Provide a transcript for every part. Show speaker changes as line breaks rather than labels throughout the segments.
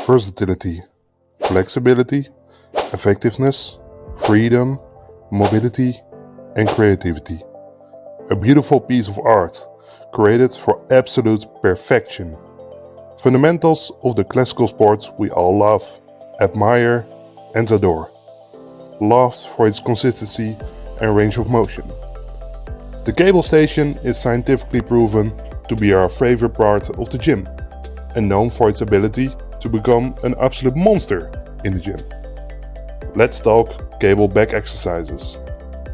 versatility, flexibility, effectiveness, freedom, mobility, and creativity. A beautiful piece of art, created for absolute perfection. Fundamentals of the classical sport we all love, admire, and adore. Loved for its consistency and range of motion. The cable station is scientifically proven to be our favorite part of the gym, and known for its ability to become an absolute monster in the gym. Let's talk cable back exercises.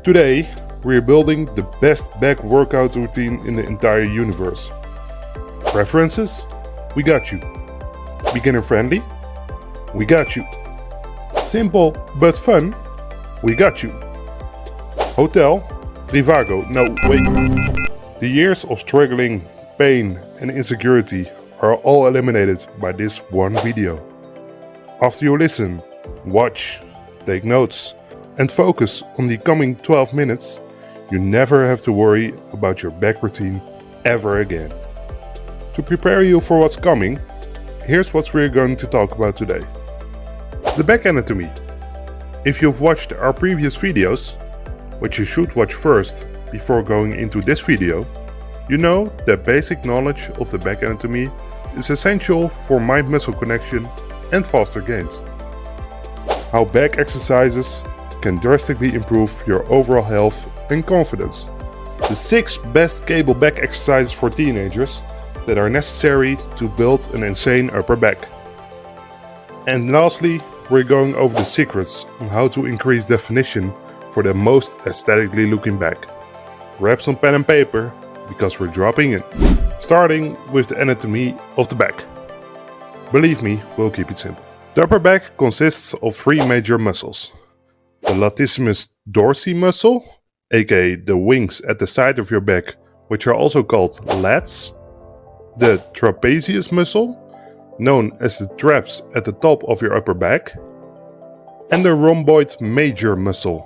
Today, we are building the best back workout routine in the entire universe. Preferences? We got you. Beginner friendly? We got you. Simple but fun? We got you. Hotel? Trivago? No, wait. The years of struggling, pain and insecurity are all eliminated by this one video. After you listen, watch, take notes and focus on the coming 12 minutes, you never have to worry about your back routine ever again. To prepare you for what's coming, here's what we're going to talk about today. The back anatomy. If you've watched our previous videos, which you should watch first before going into this video, you know that basic knowledge of the back anatomy is essential for mind-muscle connection and faster gains. How back exercises can drastically improve your overall health and confidence. The 6 best cable back exercises for teenagers that are necessary to build an insane upper back. And lastly, we're going over the secrets on how to increase definition for the most aesthetically looking back. Grab some pen and paper, because we're dropping in. Starting with the anatomy of the back. Believe me, we'll keep it simple. The upper back consists of 3 major muscles. The latissimus dorsi muscle, aka the wings at the side of your back, which are also called lats. The trapezius muscle, known as the traps at the top of your upper back. And the rhomboid major muscle,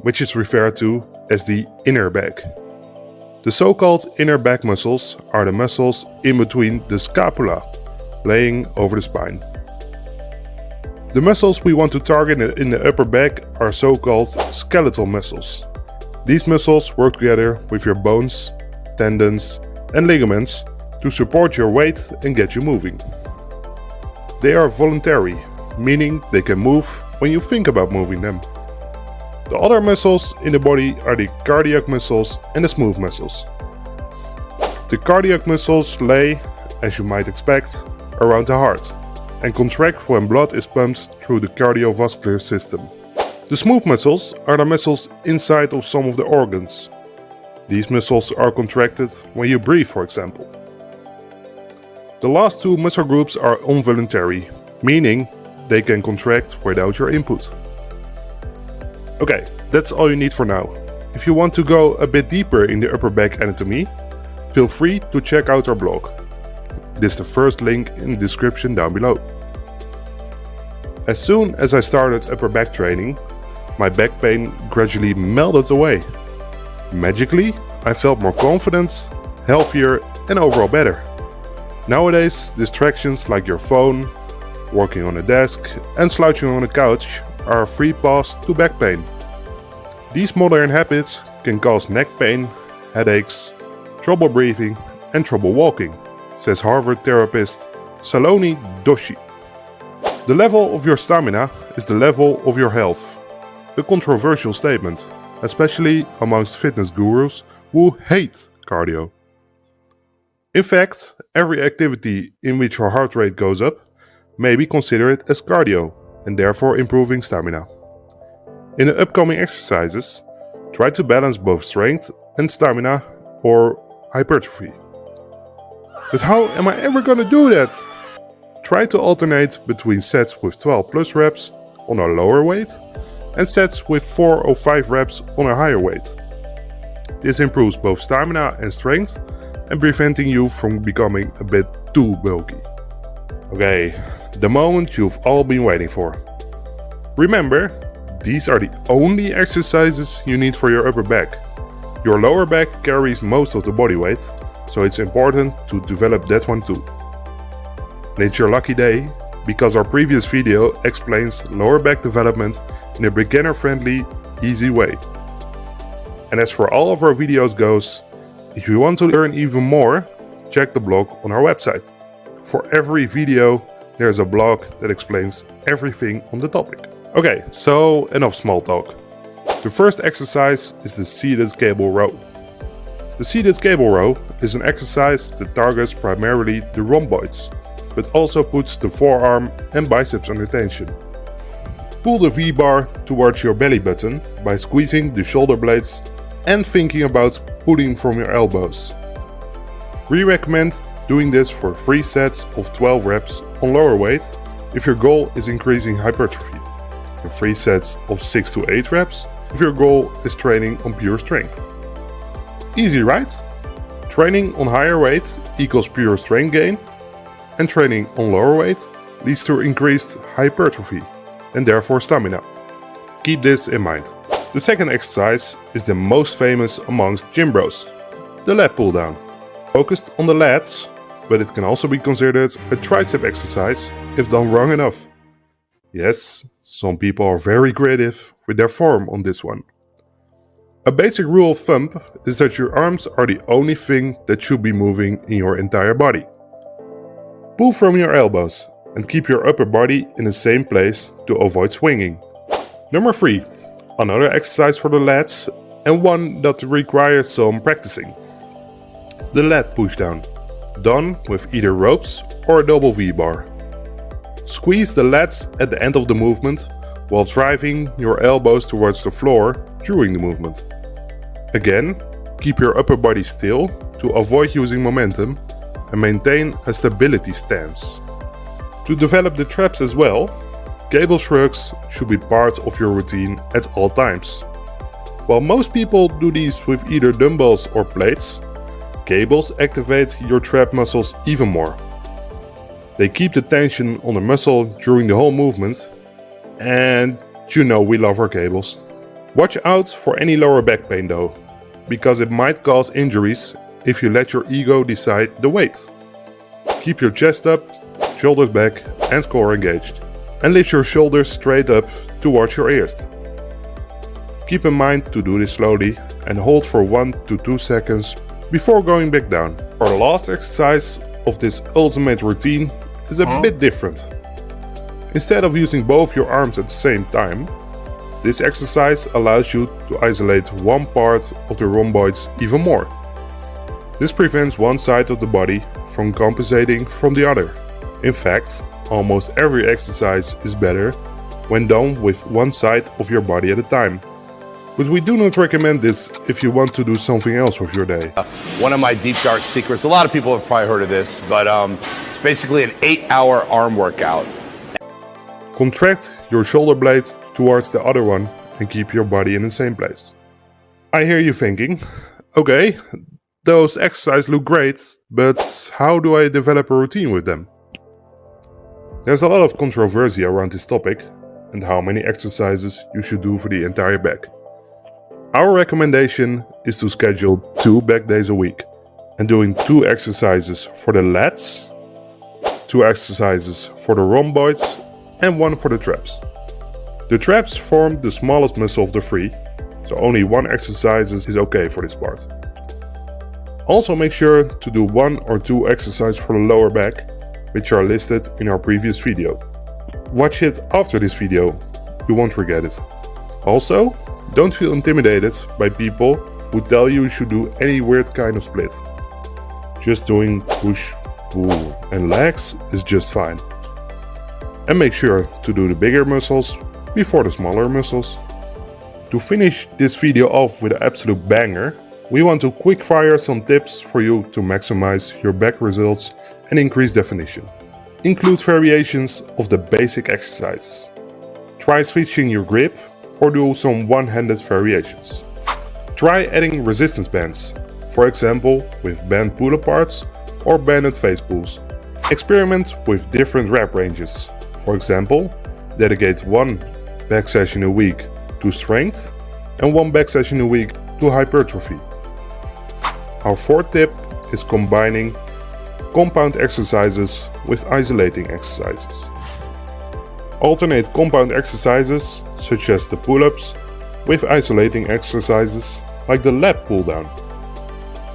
which is referred to as the inner back. The so-called inner back muscles are the muscles in between the scapula, laying over the spine. The muscles we want to target in the upper back are so-called skeletal muscles. These muscles work together with your bones, tendons and ligaments to support your weight and get you moving. They are voluntary, meaning they can move when you think about moving them. The other muscles in the body are the cardiac muscles and the smooth muscles. The cardiac muscles lay, as you might expect, around the heart and contract when blood is pumped through the cardiovascular system. The smooth muscles are the muscles inside of some of the organs. These muscles are contracted when you breathe, for example. The last 2 muscle groups are involuntary, meaning they can contract without your input. Okay, that's all you need for now. If you want to go a bit deeper in the upper back anatomy, feel free to check out our blog. This is the first link in the description down below. As soon as I started upper back training, my back pain gradually melted away. Magically, I felt more confident, healthier and overall better. Nowadays, distractions like your phone, working on a desk and slouching on a couch are a free pass to back pain. These modern habits can cause neck pain, headaches, trouble breathing and trouble walking, says Harvard therapist Saloni Doshi. The level of your stamina is the level of your health. A controversial statement, especially amongst fitness gurus who hate cardio. In fact, every activity in which your heart rate goes up may be considered as cardio and therefore improving stamina. In the upcoming exercises, try to balance both strength and stamina or hypertrophy. But how am I ever gonna do that? Try to alternate between sets with 12 plus reps on a lower weight and sets with 4 or 5 reps on a higher weight. This improves both stamina and strength and preventing you from becoming a bit too bulky. Okay, the moment you've all been waiting for. Remember, these are the only exercises you need for your upper back. Your lower back carries most of the body weight, so it's important to develop that one too. And it's your lucky day because our previous video explains lower back development in a beginner-friendly, easy way. And as for all of our videos goes, if you want to learn even more, check the blog on our website. For every video, there's a blog that explains everything on the topic. Okay, so enough small talk. The first exercise is the seated cable row. The seated cable row is an exercise that targets primarily the rhomboids, but also puts the forearm and biceps under tension. Pull the V-bar towards your belly button by squeezing the shoulder blades and thinking about pulling from your elbows. We recommend doing this for 3 sets of 12 reps on lower weight if your goal is increasing hypertrophy, and 3 sets of 6 to 8 reps if your goal is training on pure strength. Easy, right? Training on higher weight equals pure strength gain, and training on lower weight leads to increased hypertrophy and therefore stamina. Keep this in mind. The second exercise is the most famous amongst gym bros, the lat pull down. Focused on the lats, but it can also be considered a tricep exercise if done wrong enough. Yes, some people are very creative with their form on this one. A basic rule of thumb is that your arms are the only thing that should be moving in your entire body. Pull from your elbows and keep your upper body in the same place to avoid swinging. Number 3, another exercise for the lats and one that requires some practicing. The lat push down, done with either ropes or a double V-bar. Squeeze the lats at the end of the movement while driving your elbows towards the floor during the movement. Again, keep your upper body still to avoid using momentum and maintain a stability stance. To develop the traps as well, cable shrugs should be part of your routine at all times. While most people do these with either dumbbells or plates, cables activate your trap muscles even more. They keep the tension on the muscle during the whole movement, and you know we love our cables. Watch out for any lower back pain though, because it might cause injuries if you let your ego decide the weight. Keep your chest up, shoulders back and core engaged, and lift your shoulders straight up towards your ears. Keep in mind to do this slowly and hold for 1 to 2 seconds before going back down. For the last exercise of this ultimate routine is a bit different. Instead of using both your arms at the same time, this exercise allows you to isolate one part of the rhomboids even more. This prevents one side of the body from compensating from the other. In fact, almost every exercise is better when done with one side of your body at a time. But we do not recommend this if you want to do something else with your day.
One of my deep dark secrets, a lot of people have probably heard of this, but it's basically an 8-hour arm workout.
Contract your shoulder blade towards the other one and keep your body in the same place. I hear you thinking, okay, those exercises look great, but how do I develop a routine with them? There's a lot of controversy around this topic and how many exercises you should do for the entire back. Our recommendation is to schedule 2 back days a week and doing 2 exercises for the lats, 2 exercises for the rhomboids and 1 for the traps. The traps form the smallest muscle of the 3, so only 1 exercise is okay for this part. Also make sure to do 1 or 2 exercises for the lower back, which are listed in our previous video. Watch it after this video, you won't regret it. Also, don't feel intimidated by people who tell you should do any weird kind of split. Just doing push, pull and legs is just fine. And make sure to do the bigger muscles before the smaller muscles. To finish this video off with an absolute banger, we want to quick fire some tips for you to maximize your back results and increase definition. Include variations of the basic exercises. Try switching your grip or do some one-handed variations. Try adding resistance bands, for example with band pull-aparts or banded face pulls. Experiment with different rep ranges. For example, dedicate 1 back session a week to strength and 1 back session a week to hypertrophy. Our 4th tip is combining compound exercises with isolating exercises. Alternate compound exercises such as the pull-ups with isolating exercises like the lat pull down.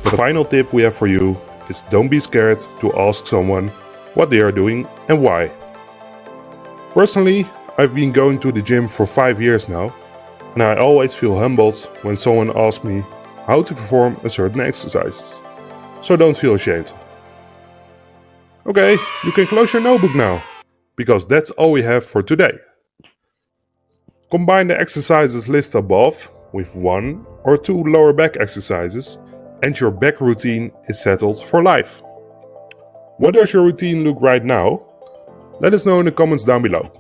The final tip we have for you is don't be scared to ask someone what they are doing and why. Personally, I've been going to the gym for 5 years now, and I always feel humbled when someone asks me how to perform a certain exercise. So don't feel ashamed. Okay, you can close your notebook now, because that's all we have for today. Combine the exercises listed above with 1 or 2 lower back exercises and your back routine is settled for life. What does your routine look right now? Let us know in the comments down below.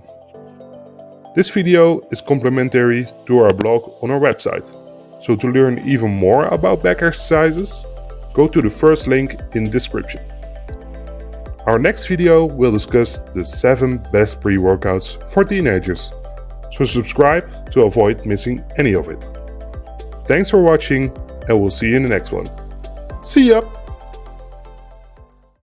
This video is complementary to our blog on our website. So to learn even more about back exercises, go to the first link in the description. Our next video will discuss the 7 best pre-workouts for teenagers. So subscribe to avoid missing any of it. Thanks for watching and we'll see you in the next one. See ya!